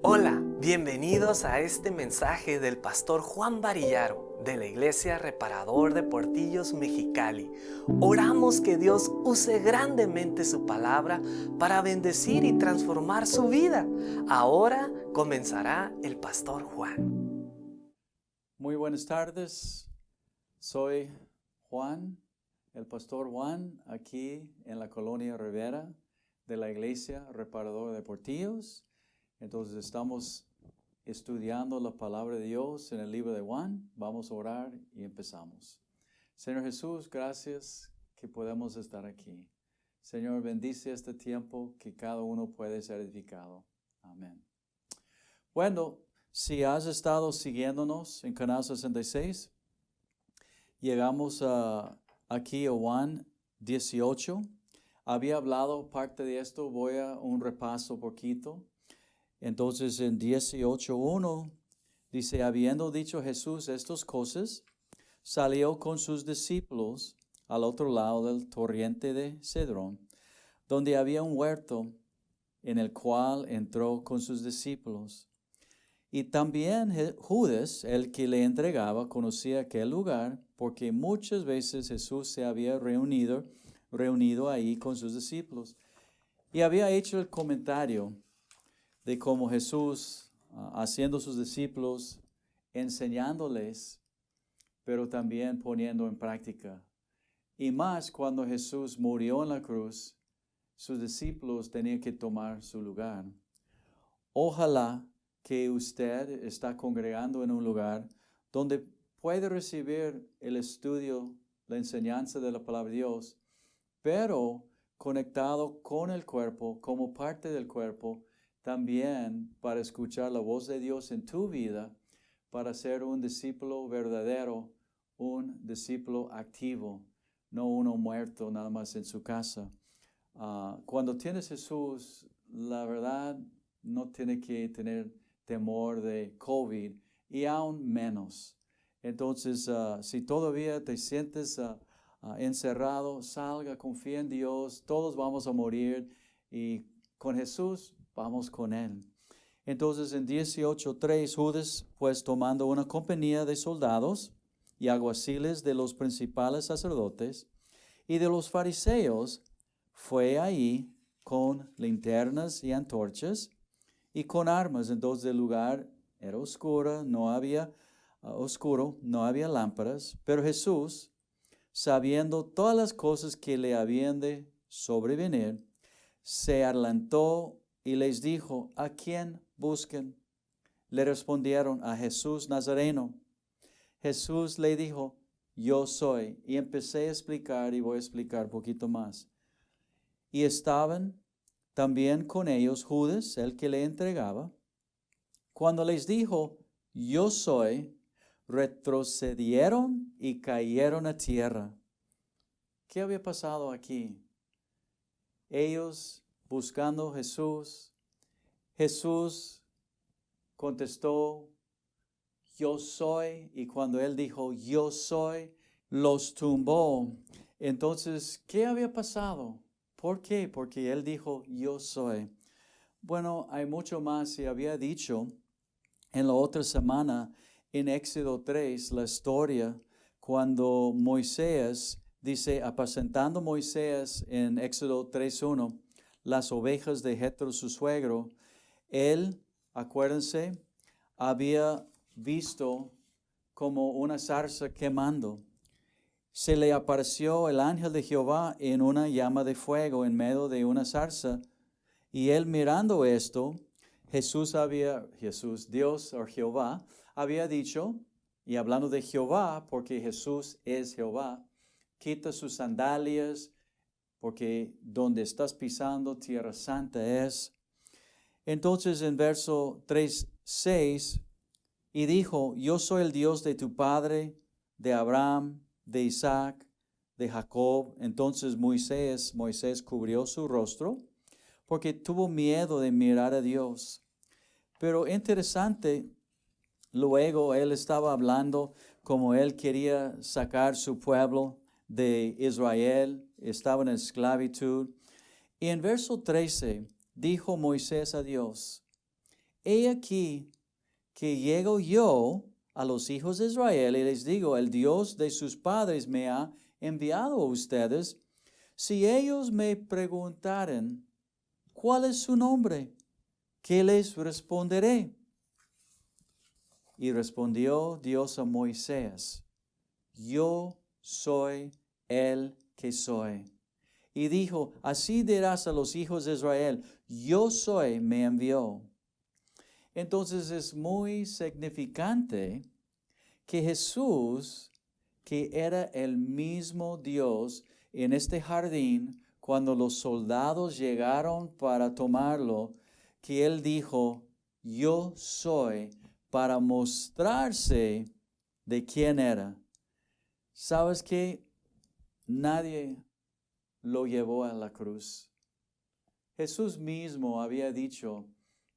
Hola, bienvenidos a este mensaje del pastor Juan Varillaro de la Iglesia Reparador de Portillos Mexicali. Oramos que Dios use grandemente su palabra para bendecir y transformar su vida. Ahora comenzará el pastor Juan. Muy buenas tardes, soy Juan, el pastor Juan, aquí en la colonia Rivera de la Iglesia Reparador de Portillos. Entonces estamos estudiando la palabra de Dios en el libro de Juan. Vamos a orar y empezamos. Señor Jesús, gracias que podemos estar aquí. Señor, bendice este tiempo que cada uno puede ser edificado. Amén. Bueno, si has estado siguiéndonos en Canal 66, llegamos aquí a Juan 18. Había hablado parte de esto, voy a un repaso poquito. Entonces en 18:1 dice, habiendo dicho Jesús estas cosas, salió con sus discípulos al otro lado del torrente de Cedrón, donde había un huerto, en el cual entró con sus discípulos. Y también Judas, el que le entregaba, conocía aquel lugar, porque muchas veces Jesús se había reunido ahí con sus discípulos. Y había hecho el comentario de cómo Jesús, haciendo sus discípulos, enseñándoles, pero también poniendo en práctica. Y más cuando Jesús murió en la cruz, sus discípulos tenían que tomar su lugar. Ojalá que usted está congregando en un lugar donde puede recibir el estudio, la enseñanza de la palabra de Dios, pero conectado con el cuerpo, como parte del cuerpo, también para escuchar la voz de Dios en tu vida, para ser un discípulo verdadero, un discípulo activo, no uno muerto nada más en su casa. Cuando tienes Jesús, la verdad no tiene que tener temor de COVID y aún menos. Entonces, si todavía te sientes encerrado, salga, confía en Dios, todos vamos a morir y con Jesús vamos con Él. Entonces en 18:3, Judas, pues tomando una compañía de soldados y alguaciles de los principales sacerdotes y de los fariseos, fue ahí con linternas y antorchas y con armas. Entonces el lugar era oscuro, no había lámparas, pero Jesús, sabiendo todas las cosas que le habían de sobrevenir, se adelantó y les dijo, ¿a quién buscan? Le respondieron, a Jesús Nazareno. Jesús le dijo, yo soy. Y empecé a explicar y voy a explicar un poquito más. Y estaban también con ellos Judas, el que le entregaba. Cuando les dijo, yo soy, retrocedieron y cayeron a tierra. ¿Qué había pasado aquí? Ellos buscando a Jesús. Jesús contestó, yo soy. Y cuando él dijo, yo soy, los tumbó. Entonces, ¿qué había pasado? ¿Por qué? Porque él dijo, yo soy. Bueno, hay mucho más. Se había dicho en la otra semana, en Éxodo 3, la historia cuando Moisés, dice, apacentando Moisés en Éxodo 3:1, las ovejas de Jetro, su suegro, él, acuérdense, había visto como una zarza quemando. Se le apareció el ángel de Jehová en una llama de fuego en medio de una zarza. Y él mirando esto, Dios o Jehová, había dicho, y hablando de Jehová, porque Jesús es Jehová, quita sus sandalias, porque donde estás pisando, tierra santa es. Entonces en verso 3:6, y dijo, yo soy el Dios de tu padre, de Abraham, de Isaac, de Jacob. Entonces Moisés cubrió su rostro, porque tuvo miedo de mirar a Dios. Pero interesante, luego él estaba hablando como él quería sacar su pueblo de Israel, estaba en esclavitud. Y en verso 13 dijo Moisés a Dios, he aquí que llego yo a los hijos de Israel y les digo, el Dios de sus padres me ha enviado a ustedes. Si ellos me preguntaren, ¿cuál es su nombre? ¿Qué les responderé? Y respondió Dios a Moisés, yo soy el que soy. Y dijo, así dirás a los hijos de Israel, yo soy, me envió. Entonces es muy significante que Jesús, que era el mismo Dios en este jardín, cuando los soldados llegaron para tomarlo, que Él dijo, yo soy, para mostrarse de quién era. ¿Sabes qué? Nadie lo llevó a la cruz. Jesús mismo había dicho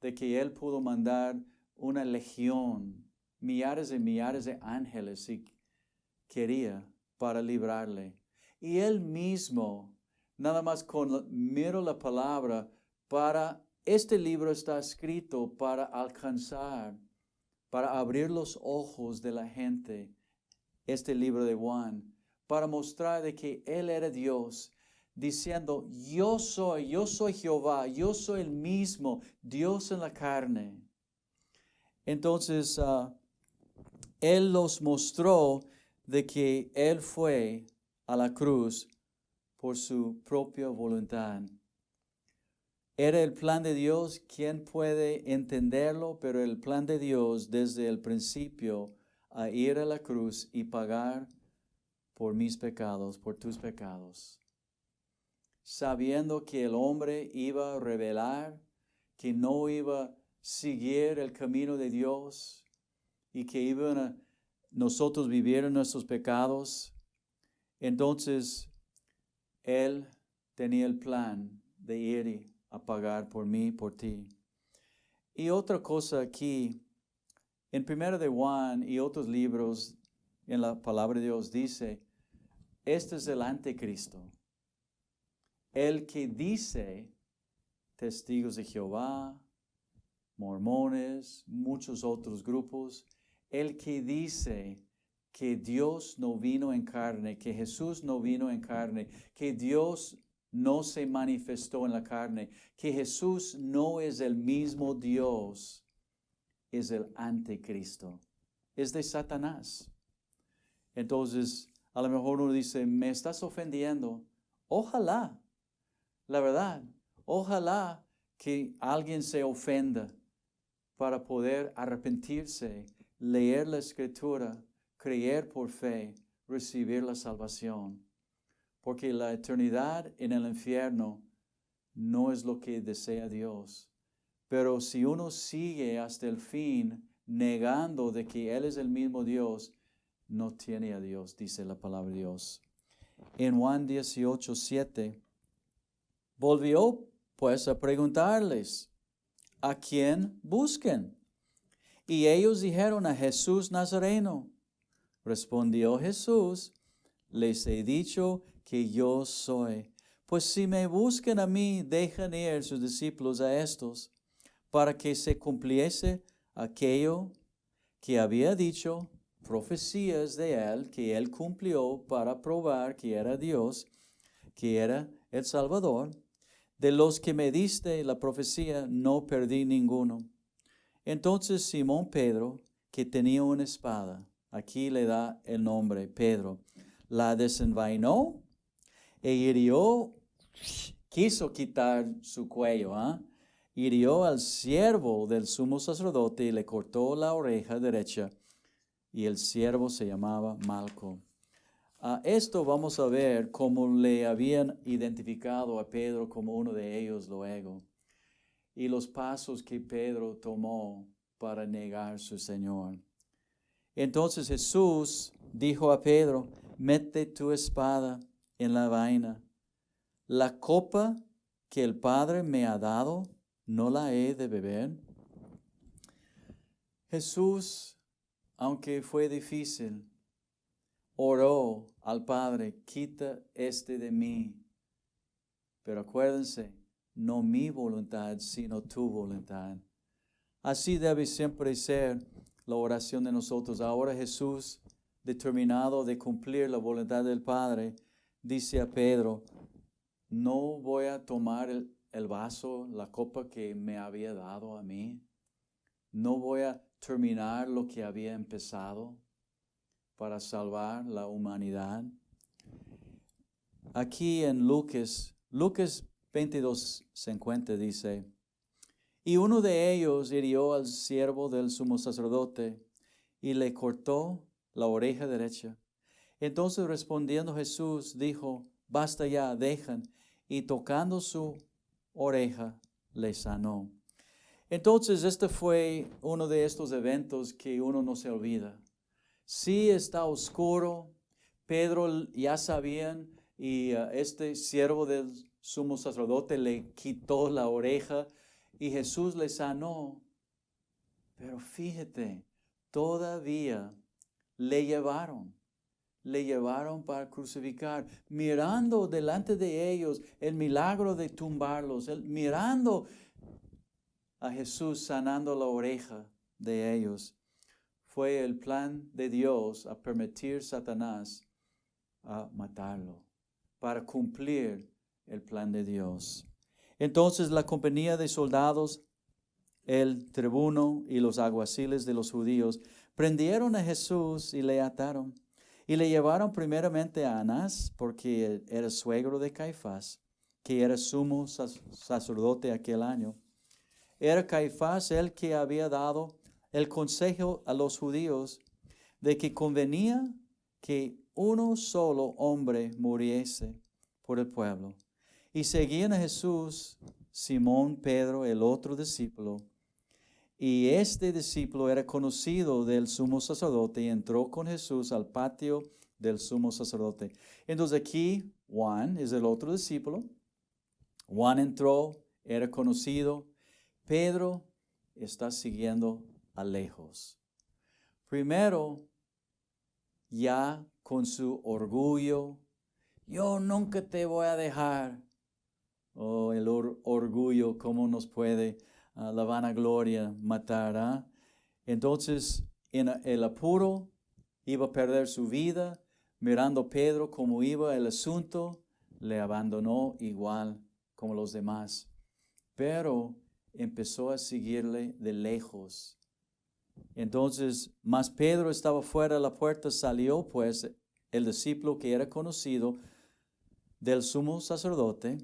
de que Él pudo mandar una legión, millares y millares de ángeles si quería para librarle. Y Él mismo, nada más miro la palabra, este libro está escrito para alcanzar, para abrir los ojos de la gente, este libro de Juan, para mostrar de que Él era Dios, diciendo, yo soy Jehová, yo soy el mismo, Dios en la carne. Entonces, Él los mostró de que Él fue a la cruz por su propia voluntad. Era el plan de Dios, ¿quién puede entenderlo? Pero el plan de Dios desde el principio a ir a la cruz y pagar por mis pecados, por tus pecados. Sabiendo que el hombre iba a revelar, que no iba a seguir el camino de Dios y que iban a nosotros vivir en nuestros pecados, entonces Él tenía el plan de ir a pagar por mí, por ti. Y otra cosa aquí, en 1 de Juan y otros libros en la palabra de Dios dice, este es el anticristo, el que dice, testigos de Jehová, mormones, muchos otros grupos, el que dice que Dios no vino en carne, que Jesús no vino en carne, que Dios no se manifestó en la carne, que Jesús no es el mismo Dios, es el anticristo, es de Satanás. Entonces, a lo mejor uno dice, me estás ofendiendo. Ojalá, la verdad, ojalá que alguien se ofenda para poder arrepentirse, leer la Escritura, creer por fe, recibir la salvación. Porque la eternidad en el infierno no es lo que desea Dios. Pero si uno sigue hasta el fin, negando de que Él es el mismo Dios, no tiene a Dios, dice la palabra de Dios. En Juan 18:7, volvió pues a preguntarles, ¿a quién busquen? Y ellos dijeron, a Jesús Nazareno. Respondió Jesús, les he dicho que yo soy. Pues si me buscan a mí, dejan ir sus discípulos a estos, para que se cumpliese aquello que había dicho, profecías de Él, que Él cumplió para probar que era Dios, que era el Salvador. De los que me diste la profecía, no perdí ninguno. Entonces Simón Pedro, que tenía una espada, aquí le da el nombre Pedro, la desenvainó e hirió, quiso quitar su cuello, hirió al siervo del sumo sacerdote y le cortó la oreja derecha, y el siervo se llamaba Malco. Esto vamos a ver cómo le habían identificado a Pedro como uno de ellos luego, y los pasos que Pedro tomó para negar a su Señor. Entonces Jesús dijo a Pedro, mete tu espada en la vaina. La copa que el Padre me ha dado, ¿no la he de beber? Jesús, aunque fue difícil, oró al Padre, quita este de mí. Pero acuérdense, no mi voluntad, sino tu voluntad. Así debe siempre ser la oración de nosotros. Ahora Jesús, determinado de cumplir la voluntad del Padre, dice a Pedro, no voy a tomar el vaso, la copa que me había dado a mí. No voy a terminar lo que había empezado para salvar la humanidad. Aquí en Lucas 22:50 dice, y uno de ellos hirió al siervo del sumo sacerdote y le cortó la oreja derecha. Entonces respondiendo Jesús dijo, basta ya, dejan, y tocando su oreja le sanó. Entonces este fue uno de estos eventos que uno no se olvida. Sí está oscuro, Pedro ya sabían, y este siervo del sumo sacerdote le quitó la oreja y Jesús le sanó. Pero fíjate, todavía le llevaron para crucificar, mirando delante de ellos el milagro de tumbarlos, mirando a Jesús sanando la oreja de ellos. Fue el plan de Dios a permitir a Satanás a matarlo, para cumplir el plan de Dios. Entonces la compañía de soldados, el tribuno y los alguaciles de los judíos prendieron a Jesús y le ataron. Y le llevaron primeramente a Anás, porque era suegro de Caifás, que era sumo sacerdote aquel año. Era Caifás el que había dado el consejo a los judíos de que convenía que uno solo hombre muriese por el pueblo. Y seguían a Jesús Simón, Pedro, el otro discípulo. Y este discípulo era conocido del sumo sacerdote y entró con Jesús al patio del sumo sacerdote. Entonces aquí Juan es el otro discípulo. Juan entró, era conocido. Pedro está siguiendo a lejos. Primero, ya con su orgullo, yo nunca te voy a dejar. Oh, el orgullo, cómo nos puede la vanagloria matar. Entonces, en el apuro, iba a perder su vida. Mirando Pedro cómo iba el asunto, le abandonó igual como los demás. Pero empezó a seguirle de lejos. Entonces, más Pedro estaba fuera de la puerta, salió pues el discípulo que era conocido del sumo sacerdote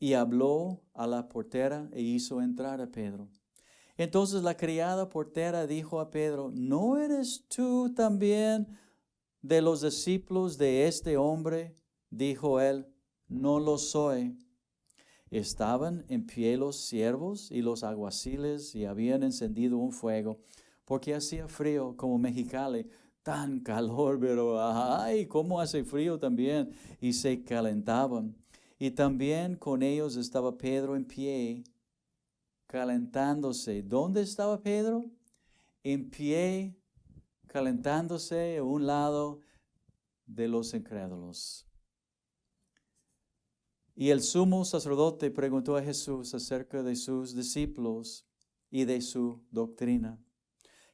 y habló a la portera e hizo entrar a Pedro. Entonces la criada portera dijo a Pedro, ¿no eres tú también de los discípulos de este hombre? Dijo él, no lo soy. Estaban en pie los siervos y los alguaciles y habían encendido un fuego, porque hacía frío como Mexicali, tan calor, pero ay, cómo hace frío también, y se calentaban. Y también con ellos estaba Pedro en pie, calentándose. ¿Dónde estaba Pedro? En pie, calentándose a un lado de los incrédulos. Y el sumo sacerdote preguntó a Jesús acerca de sus discípulos y de su doctrina.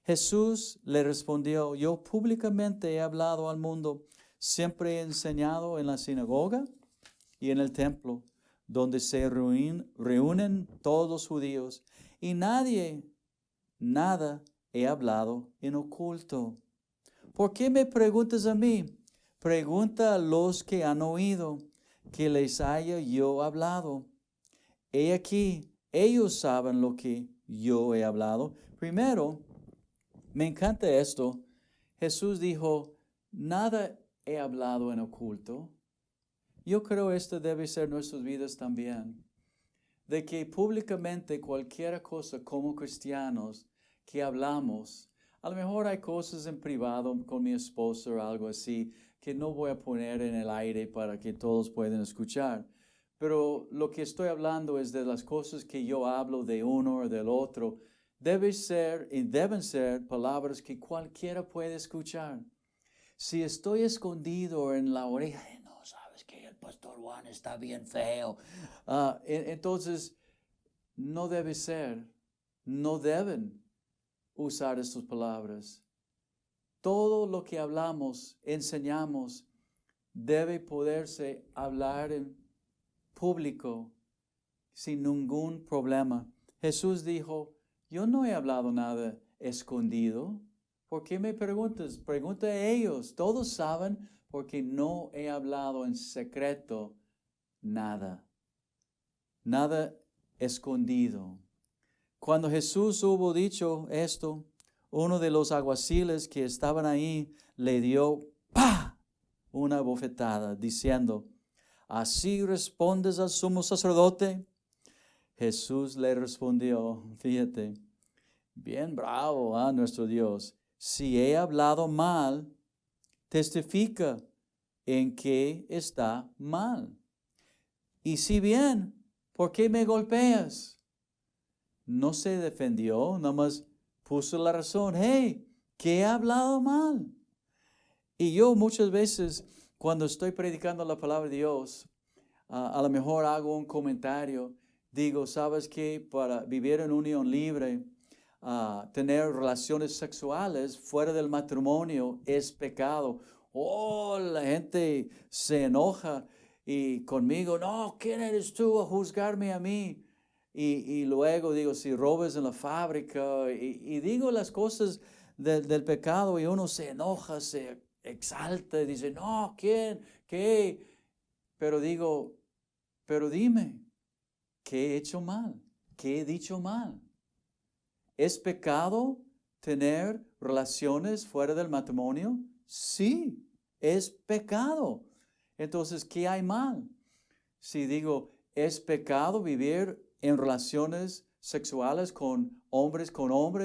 Jesús le respondió, yo públicamente he hablado al mundo, siempre he enseñado en la sinagoga y en el templo, donde se reúnen todos los judíos, y nada he hablado en oculto. ¿Por qué me preguntas a mí? Pregunta a los que han oído que les haya yo hablado. He aquí, ellos saben lo que yo he hablado. Primero, me encanta esto. Jesús dijo, nada he hablado en oculto. Yo creo esto debe ser nuestras vidas también. De que públicamente cualquier cosa como cristianos que hablamos, a lo mejor hay cosas en privado con mi esposa o algo así, que no voy a poner en el aire para que todos puedan escuchar. Pero lo que estoy hablando es de las cosas que yo hablo de uno o del otro. Deben ser palabras que cualquiera puede escuchar. Si estoy escondido en la oreja, no sabes qué, el pastor Juan está bien feo. Entonces, no debe ser, no deben usar estas palabras. Todo lo que hablamos, enseñamos, debe poderse hablar en público sin ningún problema. Jesús dijo, yo no he hablado nada escondido. ¿Por qué me preguntas? Pregunta a ellos. Todos saben porque no he hablado en secreto nada. Nada escondido. Cuando Jesús hubo dicho esto, uno de los alguaciles que estaban ahí le dio ¡pah! Una bofetada diciendo, ¿así respondes al sumo sacerdote? Jesús le respondió, fíjate, bien bravo, nuestro Dios. Si he hablado mal, testifica en que está mal. Y si bien, ¿por qué me golpeas? No se defendió, nada más puso la razón. Hey, ¿qué he hablado mal? Y yo muchas veces, cuando estoy predicando la palabra de Dios, a lo mejor hago un comentario. Digo, ¿sabes qué? Para vivir en unión libre, tener relaciones sexuales fuera del matrimonio es pecado. Oh, la gente se enoja y conmigo, no, ¿quién eres tú a juzgarme a mí? Y luego digo, si robas en la fábrica, y digo las cosas del pecado y uno se enoja, se exalta y dice, no, ¿quién? ¿Qué? Pero digo, pero dime, ¿qué he hecho mal? ¿Qué he dicho mal? ¿Es pecado tener relaciones fuera del matrimonio? Sí, es pecado. Entonces, ¿qué hay mal? Si digo, ¿es pecado vivir en relaciones sexuales con hombres,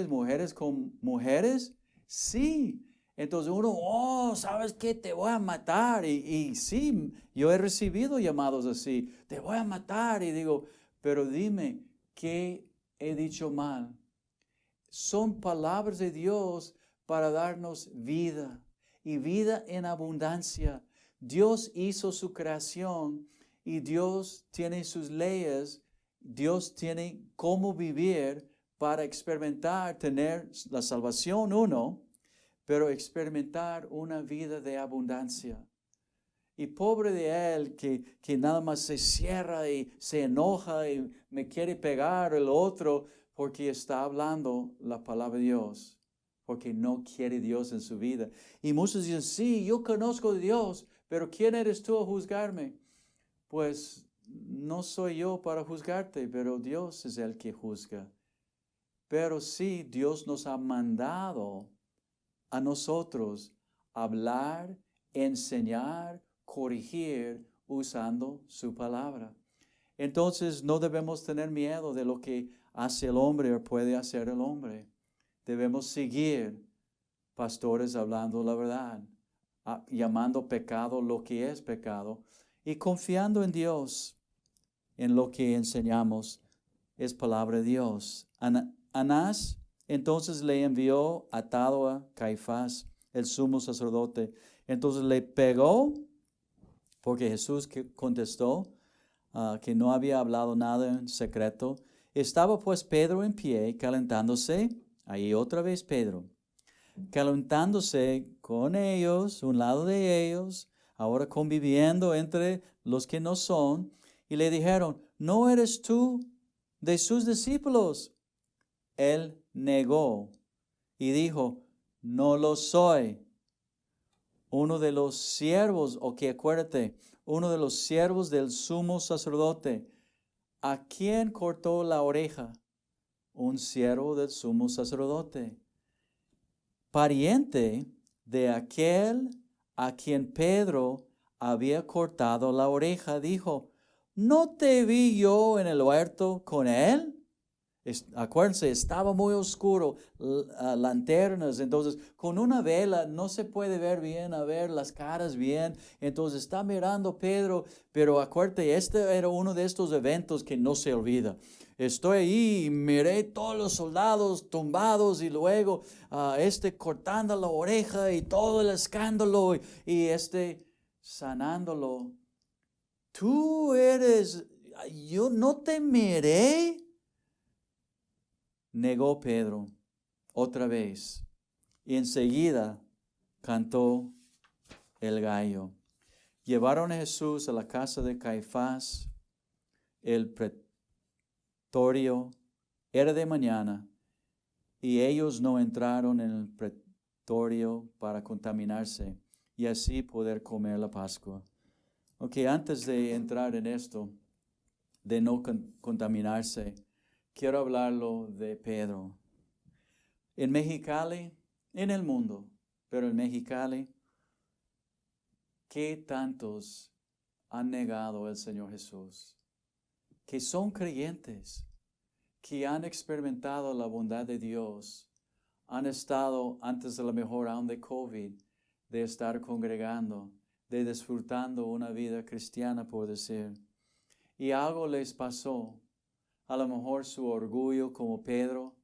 mujeres con mujeres? Sí. Entonces uno, ¿sabes qué? Te voy a matar. Y sí, yo he recibido llamados así. Te voy a matar. Y digo, pero dime, ¿qué he dicho mal? Son palabras de Dios para darnos vida y vida en abundancia. Dios hizo su creación y Dios tiene sus leyes. Dios tiene cómo vivir para experimentar, tener la salvación uno, pero experimentar una vida de abundancia. Y pobre de él que nada más se cierra y se enoja y me quiere pegar el otro porque está hablando la palabra de Dios, porque no quiere Dios en su vida. Y muchos dicen, sí, yo conozco a Dios, pero ¿quién eres tú a juzgarme? Pues no soy yo para juzgarte, pero Dios es el que juzga. Pero sí, Dios nos ha mandado a nosotros hablar, enseñar, corregir usando su palabra. Entonces no debemos tener miedo de lo que hace el hombre o puede hacer el hombre. Debemos seguir pastores hablando la verdad, llamando pecado lo que es pecado y confiando en Dios, en lo que enseñamos es palabra de Dios. Anás entonces le envió atado a Caifás, el sumo sacerdote. Entonces le pegó, porque Jesús contestó que no había hablado nada en secreto. Estaba pues Pedro en pie, calentándose, ahí otra vez Pedro, calentándose con ellos, un lado de ellos, ahora conviviendo entre los que no son, y le dijeron, ¿no eres tú de sus discípulos? Él negó y dijo, no lo soy. Uno de los siervos, acuérdate, uno de los siervos del sumo sacerdote, ¿a quién cortó la oreja? Un siervo del sumo sacerdote, pariente de aquel a quien Pedro había cortado la oreja, dijo, ¿no te vi yo en el huerto con él? Acuérdense, estaba muy oscuro, lanternas, entonces con una vela no se puede ver bien, a ver las caras bien, entonces está mirando Pedro, pero acuérdate, este era uno de estos eventos que no se olvida. Estoy ahí y miré todos los soldados tumbados y luego cortando la oreja y todo el escándalo y sanándolo tú eres, yo no temeré. Negó Pedro otra vez y enseguida cantó el gallo. Llevaron a Jesús a la casa de Caifás, el pretorio era de mañana y ellos no entraron en el pretorio para contaminarse y así poder comer la Pascua. Ok, antes de entrar en esto, de no contaminarse, quiero hablarlo de Pedro. En Mexicali, en el mundo, pero en Mexicali, ¿qué tantos han negado al Señor Jesús? Que son creyentes, que han experimentado la bondad de Dios, han estado antes de la mejor aún de COVID, de estar congregando, de disfrutando una vida cristiana, por decir. Y algo les pasó, a lo mejor su orgullo como Pedro.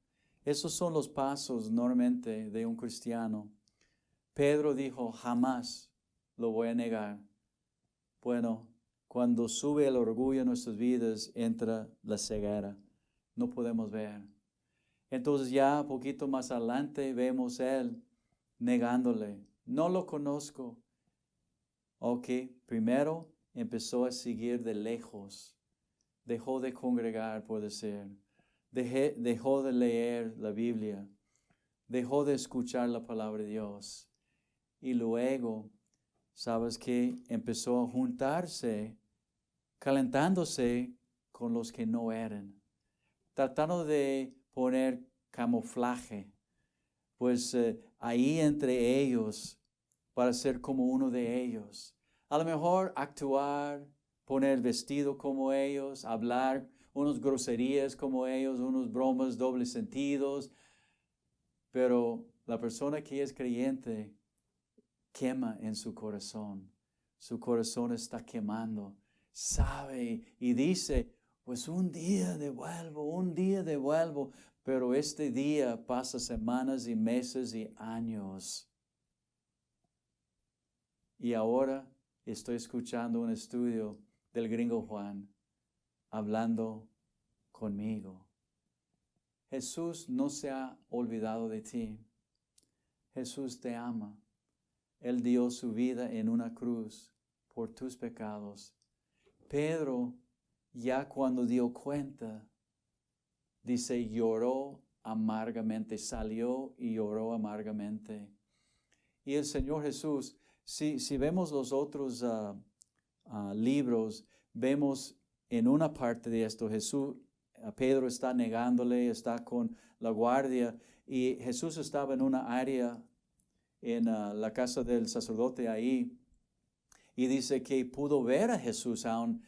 Esos son los pasos normalmente de un cristiano. Pedro dijo, jamás lo voy a negar. Bueno, cuando sube el orgullo en nuestras vidas, entra la ceguera. No podemos ver. Entonces ya un poquito más adelante vemos él negándole. No lo conozco. Ok, primero empezó a seguir de lejos. Dejó de congregar, puede ser. Dejó de leer la Biblia. Dejó de escuchar la palabra de Dios. Y luego, ¿sabes qué? Empezó a juntarse, calentándose con los que no eran. Tratando de poner camuflaje, pues ahí entre ellos, para ser como uno de ellos. A lo mejor actuar, poner vestido como ellos, hablar unas groserías como ellos, unas bromas dobles sentidos. Pero la persona que es creyente quema en su corazón. Su corazón está quemando. Sabe y dice, pues un día devuelvo. Pero este día pasa semanas y meses y años. Y ahora estoy escuchando un estudio del gringo Juan hablando conmigo. Jesús no se ha olvidado de ti. Jesús te ama. Él dio su vida en una cruz por tus pecados. Pedro, ya cuando dio cuenta, dice, lloró amargamente, salió y lloró amargamente. Y el Señor Jesús, si vemos los otros libros, vemos en una parte de esto, Pedro está negándole, está con la guardia, y Jesús estaba en una área en la casa del sacerdote ahí, y dice que pudo ver a Jesús aún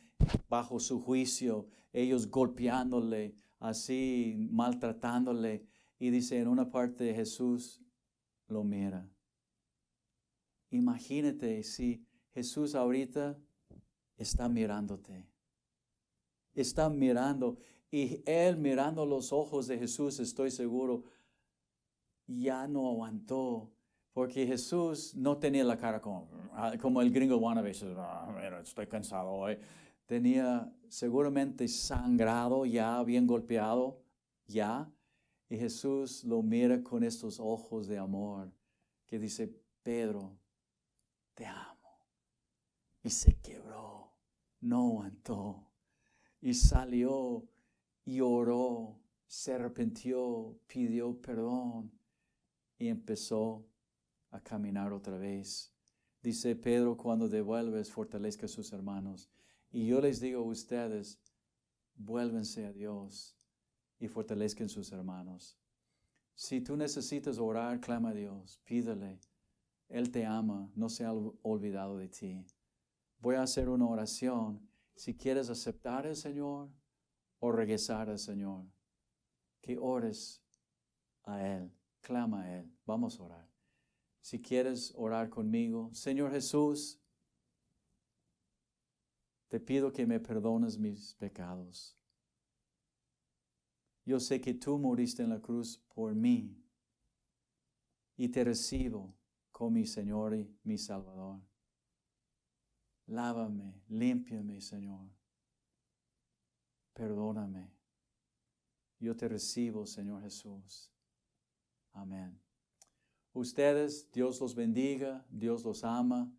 bajo su juicio, ellos golpeándole, así maltratándole, y dice en una parte Jesús lo mira. Imagínate si Jesús ahorita está mirándote. Está mirando, y él mirando los ojos de Jesús, estoy seguro, ya no aguantó. Porque Jesús no tenía la cara como el gringo Juan a veces, mira, estoy cansado hoy. Tenía seguramente sangrado ya, bien golpeado ya. Y Jesús lo mira con estos ojos de amor que dice, Pedro, te amo. Y se quebró, no aguantó. Y salió y oró, se arrepintió, pidió perdón y empezó a caminar otra vez. Dice Pedro, cuando devuelves, fortalezca a sus hermanos. Y yo les digo a ustedes, vuélvense a Dios y fortalezcan sus hermanos. Si tú necesitas orar, clama a Dios, pídele. Él te ama, no se ha olvidado de ti. Voy a hacer una oración. Si quieres aceptar al Señor o regresar al Señor, que ores a Él, clama a Él. Vamos a orar. Si quieres orar conmigo, Señor Jesús, te pido que me perdones mis pecados. Yo sé que tú moriste en la cruz por mí y te recibo como mi Señor y mi Salvador. Lávame, límpiame, Señor. Perdóname. Yo te recibo, Señor Jesús. Amén. Ustedes, Dios los bendiga, Dios los ama.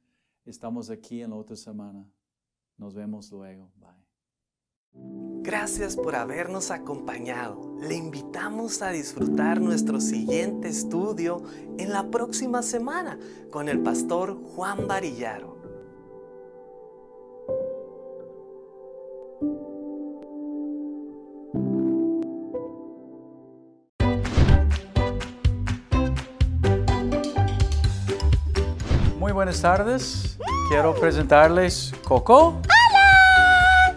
Estamos aquí en la otra semana. Nos vemos luego. Bye. Gracias por habernos acompañado. Le invitamos a disfrutar nuestro siguiente estudio en la próxima semana con el pastor Juan Varillaro. Muy buenas tardes. Quiero presentarles Coco.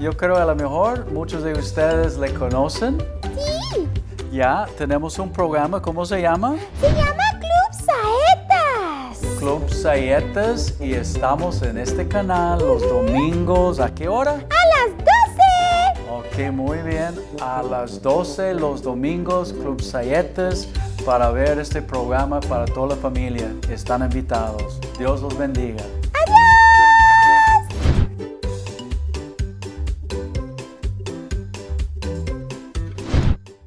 Yo creo a lo mejor muchos de ustedes le conocen. Sí, Ya tenemos un programa, ¿cómo se llama? se llama Club Saetas. Club Saetas, y estamos en este canal los domingos. ¿A qué hora? A las 12. Ok, muy bien. A las 12 los domingos, Club Saetas, para ver este programa para toda la familia. Están invitados. Dios los bendiga.